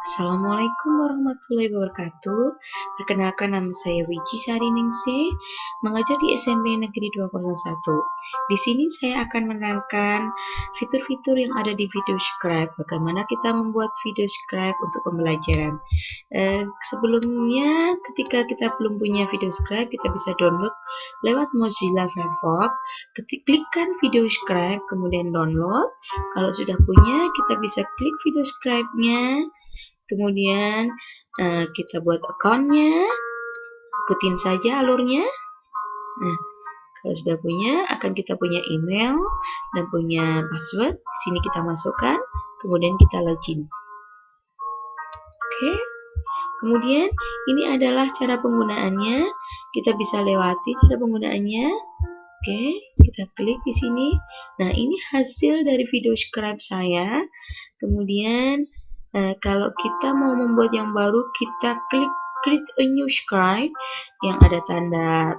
Assalamualaikum warahmatullahi wabarakatuh. Perkenalkan, nama saya Wiji Sariningsih, mengajar di SMP Negeri 201. Di sini saya akan menerangkan fitur-fitur yang ada di VideoScribe. Bagaimana kita membuat VideoScribe untuk pembelajaran. Sebelumnya, ketika kita belum punya VideoScribe, kita bisa download lewat Mozilla Firefox. Klikkan VideoScribe, kemudian download. Kalau sudah punya, kita bisa klik VideoScribe-nya. Kemudian kita buat akunnya, ikutin saja alurnya. Nah, kalau sudah punya, akan kita punya email dan punya password. Di sini kita masukkan, kemudian kita login. Oke. Kemudian ini adalah cara penggunaannya. Kita bisa lewati cara penggunaannya. Oke, kita klik di sini. Nah, ini hasil dari VideoScribe saya. Kemudian kalau kita mau membuat yang baru, kita klik create a new scribe yang ada tanda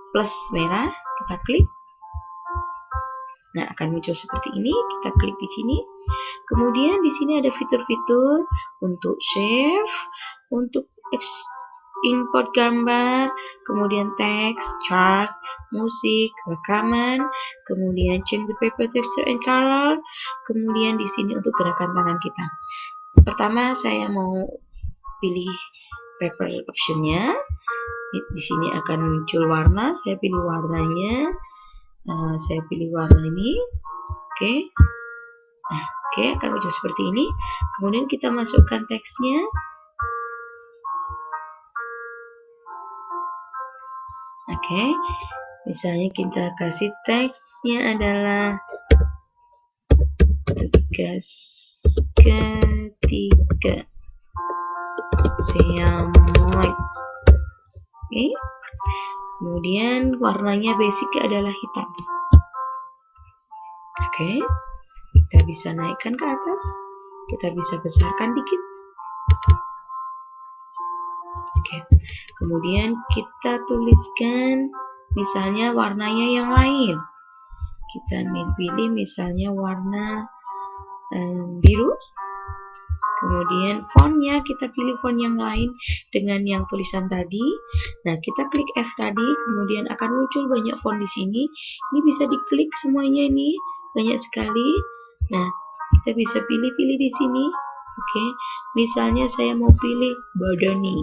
plus merah, kita klik. Nah, akan muncul seperti ini. Kita klik di sini. Kemudian di sini ada fitur-fitur untuk save, untuk import gambar, kemudian teks, chart, musik, rekaman, kemudian change the paper texture and color, kemudian di sini untuk gerakan tangan kita. Pertama saya mau pilih paper optionnya. Di sini akan muncul warna, saya pilih warnanya. Saya pilih warna ini. Oke. Nah, oke, akan muncul seperti ini. Kemudian kita masukkan teksnya. Oke, misalnya kita kasih teksnya adalah tugas ketiga Siamox. Oke, kemudian warnanya basic adalah hitam. Oke, kita bisa naikkan ke atas, kita bisa besarkan dikit. Oke, kemudian kita tuliskan misalnya warnanya yang lain. Kita pilih misalnya warna biru. Kemudian fontnya kita pilih font yang lain dengan yang tulisan tadi. Nah, kita klik F tadi, kemudian akan muncul banyak font di sini. Ini bisa diklik semuanya nih, banyak sekali. Nah, kita bisa pilih-pilih di sini. Oke, misalnya saya mau pilih Bodoni.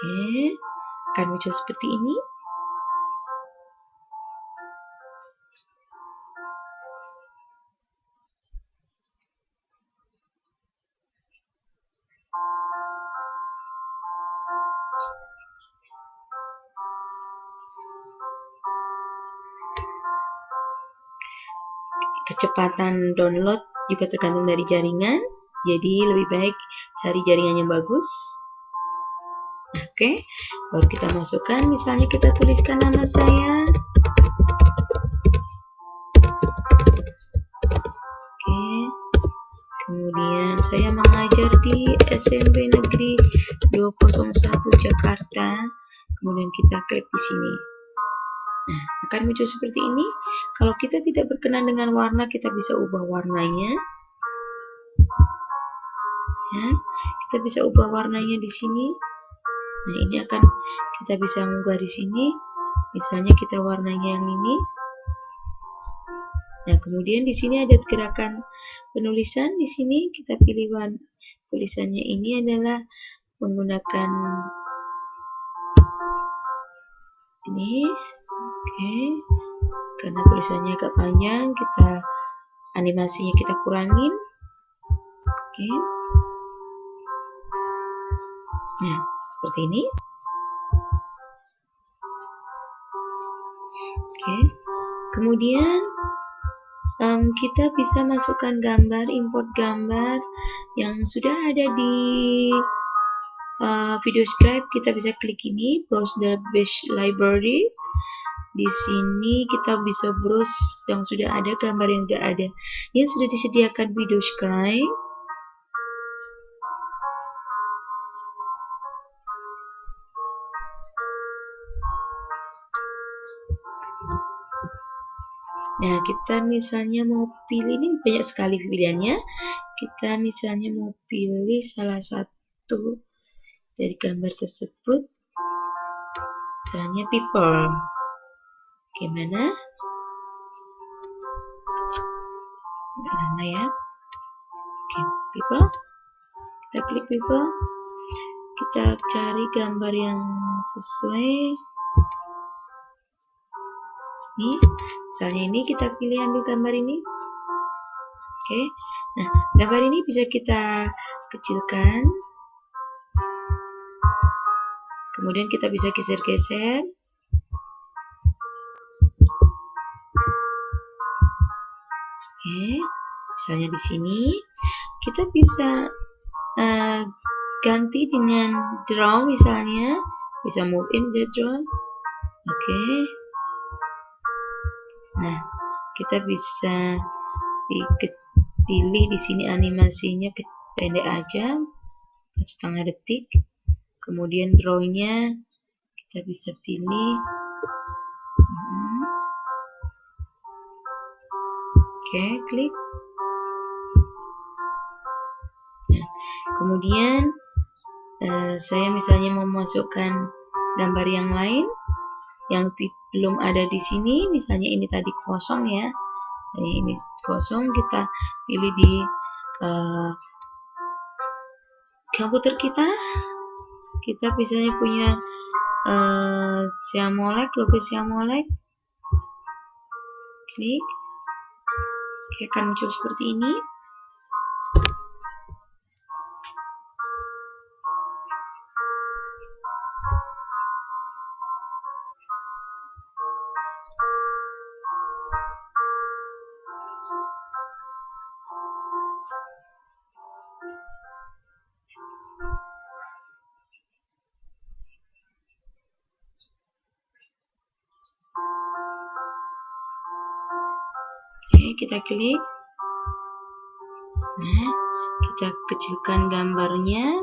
Oke, akan muncul seperti ini. Kecepatan download juga tergantung dari jaringan, jadi lebih baik cari jaringan yang bagus. Oke, baru kita masukkan, misalnya kita tuliskan nama saya. Oke, kemudian saya mengajar di SMP Negeri 201 Jakarta. Kemudian kita klik di sini. Nah, akan muncul seperti ini. Kalau kita tidak berkenan dengan warna, kita bisa ubah warnanya. Ya, kita bisa ubah warnanya di sini. Nah, ini akan kita bisa mengubah di sini. Misalnya kita warnanya yang ini. Nah, kemudian di sini ada gerakan penulisan. Di sini kita pilih warna tulisannya ini adalah menggunakan ini. Oke. Karena tulisannya agak panjang, kita animasinya kita kurangin. Oke. Nah, seperti ini. Oke. Kemudian kita bisa masukkan gambar, import gambar yang sudah ada di VideoScribe. Kita bisa klik ini, browse the base library. Di sini kita bisa browse yang sudah ada, gambar yang sudah ada, yang sudah disediakan VideoScribe. Nah, kita misalnya mau pilih, ini banyak sekali pilihannya. kita misalnya mau pilih salah satu dari gambar tersebut, misalnya people. Gimana? Nggak lama ya. Oke, people. Kita klik people. Kita cari gambar yang sesuai. Nih, misalnya ini kita pilih ambil gambar ini. Oke, nah gambar ini bisa kita kecilkan. Kemudian kita bisa geser-geser. Oke, misalnya di sini kita bisa ganti dengan draw, misalnya bisa move in the draw. Oke, nah kita bisa pilih di sini animasinya pendek aja, 4,5 detik. Kemudian drawnya kita bisa pilih. Oke, klik. Nah, kemudian saya misalnya mau memasukkan gambar yang lain yang belum ada di sini, misalnya ini tadi kosong ya. Ini kosong, kita pilih di komputer kita. Kita misalnya punya Siamolek, logo Siamolek. Klik. Oke, akan muncul seperti ini. Oke, kita klik. Nah, kita kecilkan gambarnya.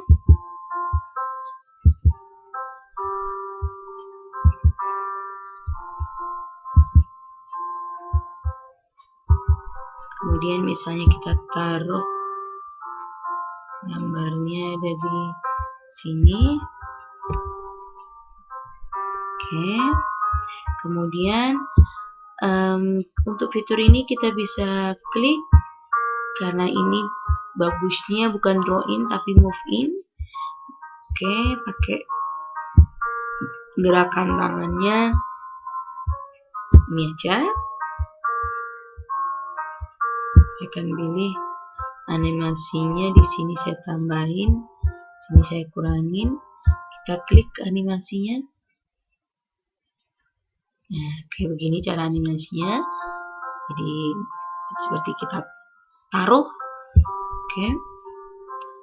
Kemudian misalnya kita taruh gambarnya ada di sini. Oke. Kemudian untuk fitur ini kita bisa klik, karena ini bagusnya bukan draw in tapi move in. Oke, pakai gerakan tangannya ini aja. Saya akan pilih animasinya, di sini saya tambahin, sini saya kurangin. Kita klik animasinya. Nah, kayak begini cara animasinya. Jadi seperti kita taruh. Oke.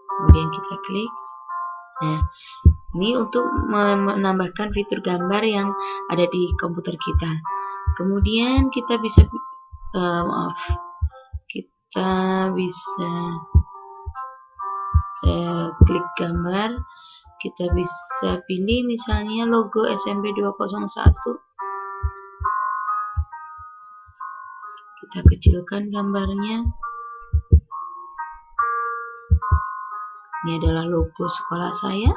Kemudian kita klik. Nah, ini untuk menambahkan fitur gambar yang ada di komputer kita. Kemudian kita bisa kita bisa klik gambar. Kita bisa pilih misalnya logo SMP 201. Kita kecilkan gambarnya. Ini adalah logo sekolah saya.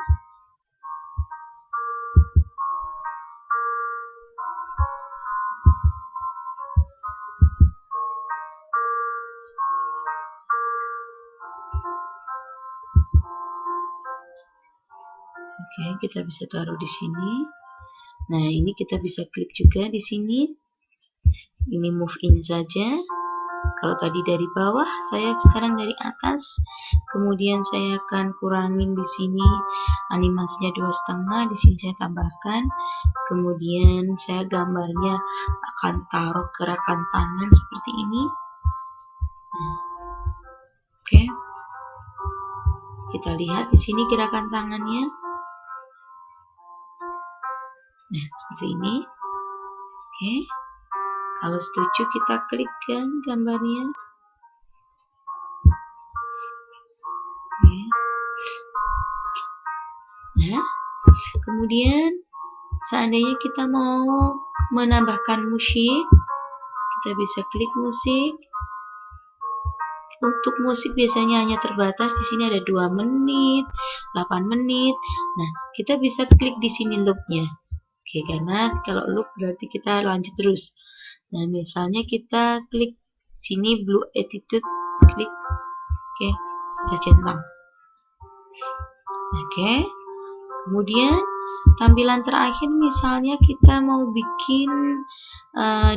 Oke, kita bisa taruh di sini. Nah, ini kita bisa klik juga di sini. Ini move in saja. Kalau tadi dari bawah, saya sekarang dari atas. Kemudian saya akan kurangin di sini animasinya 2,5. Di sini saya tambahkan. Kemudian saya gambarnya akan taruh gerakan tangan seperti ini. Oke. Kita lihat di sini gerakan tangannya. Nah, seperti ini. Oke. Kalau setuju kita klikkan gambarnya. Oke. Nah, kemudian seandainya kita mau menambahkan musik, kita bisa klik musik. untuk musik biasanya hanya terbatas. Di sini ada 2 menit, 8 menit. Nah, kita bisa klik di sini loopnya. Oke, karena kalau loop berarti kita lanjut terus. Nah, misalnya kita klik sini Blue Attitude, klik. Oke, kita centang. Oke, kemudian tampilan terakhir misalnya kita mau bikin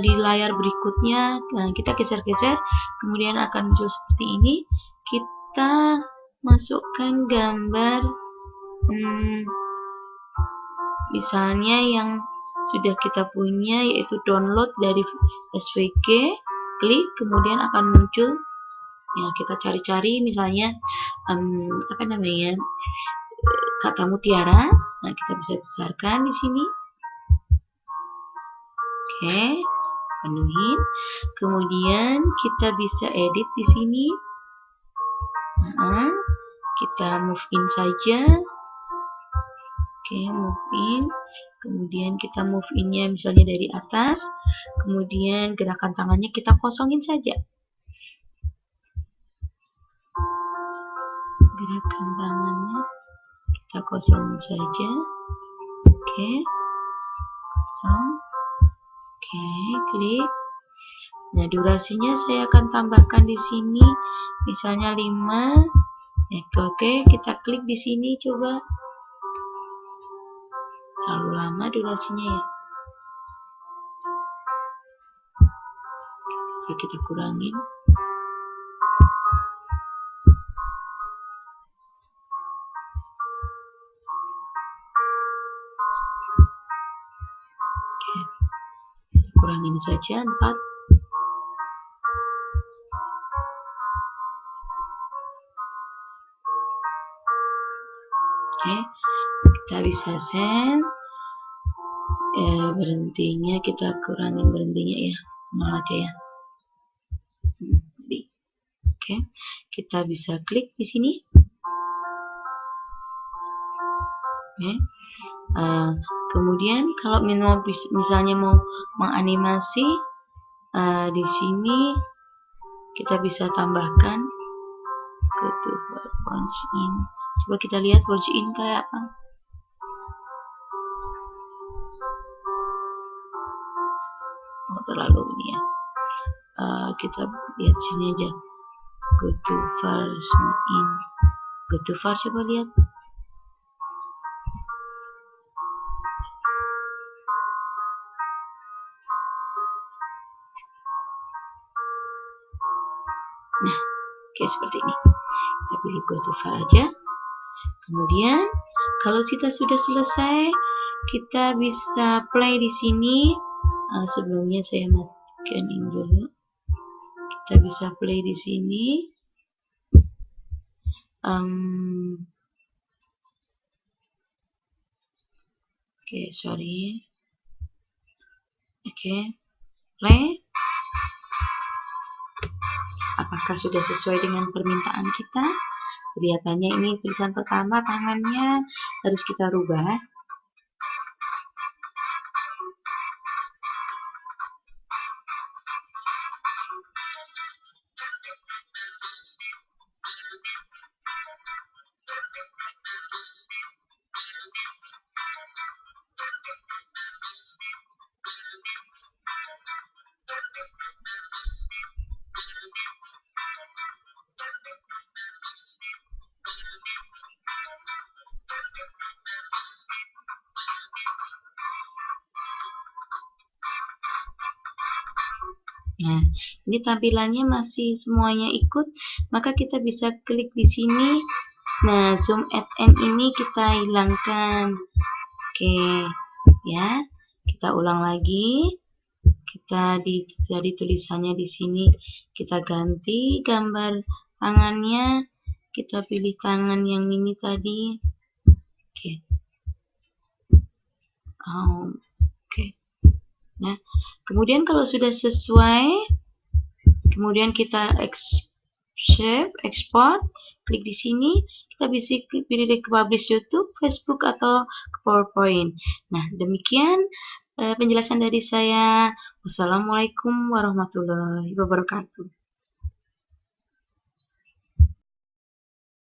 di layar berikutnya, nah kita geser-geser, kemudian akan muncul seperti ini. Kita masukkan gambar misalnya yang sudah kita punya, yaitu download dari SVG, klik, kemudian akan muncul. Ya, kita cari-cari misalnya apa namanya, kata mutiara. Nah, kita bisa besarkan di sini. Oke, penuhin. Kemudian kita bisa edit di sini. Nah, kita move in saja. Oke, move in. Kemudian kita move in-nya misalnya dari atas. Kemudian gerakan tangannya kita kosongin saja. Gerakan tangannya kita kosongin saja. Oke, kosong. Oke, klik. Nah, durasinya saya akan tambahkan di sini misalnya 5. Oke, kita klik di sini coba. Terlalu lama durasinya ya. Oke, kita kurangin. Oke, kurangin saja 4. Oke, kita bisa send. Berhentinya kita kurangin berhentinya ya, 0 aja ya. Oke, kita bisa klik di sini. Oke. Kemudian kalau misalnya mau menganimasi, di sini kita bisa tambahkan go to watch in. Coba kita lihat watch in kayak apa. Oh, terlalu ini ya. Kita lihat sini aja. Go to far in. Go to far, coba lihat. Nah, oke, seperti ini. Kita pilih go to far aja. Kemudian kalau kita sudah selesai, kita bisa play di sini. Sebelumnya saya matikan ini dulu. Kita bisa play di sini. Oke, sorry. Oke, play. Apakah sudah sesuai dengan permintaan kita? Kelihatannya ini tulisan pertama, tangannya harus kita rubah. Nah, ini tampilannya masih semuanya ikut, maka kita bisa klik di sini. Nah, zoom add and ini kita hilangkan. Oke, ya. Kita ulang lagi. Kita jadi tulisannya di sini kita ganti gambar tangannya. Kita pilih tangan yang ini tadi. Oke. Oke. Nah, kemudian kalau sudah sesuai, kemudian kita export, klik di sini, kita bisa pilih ke publish YouTube, Facebook, atau ke PowerPoint. Nah, demikian penjelasan dari saya. Wassalamualaikum warahmatullahi wabarakatuh.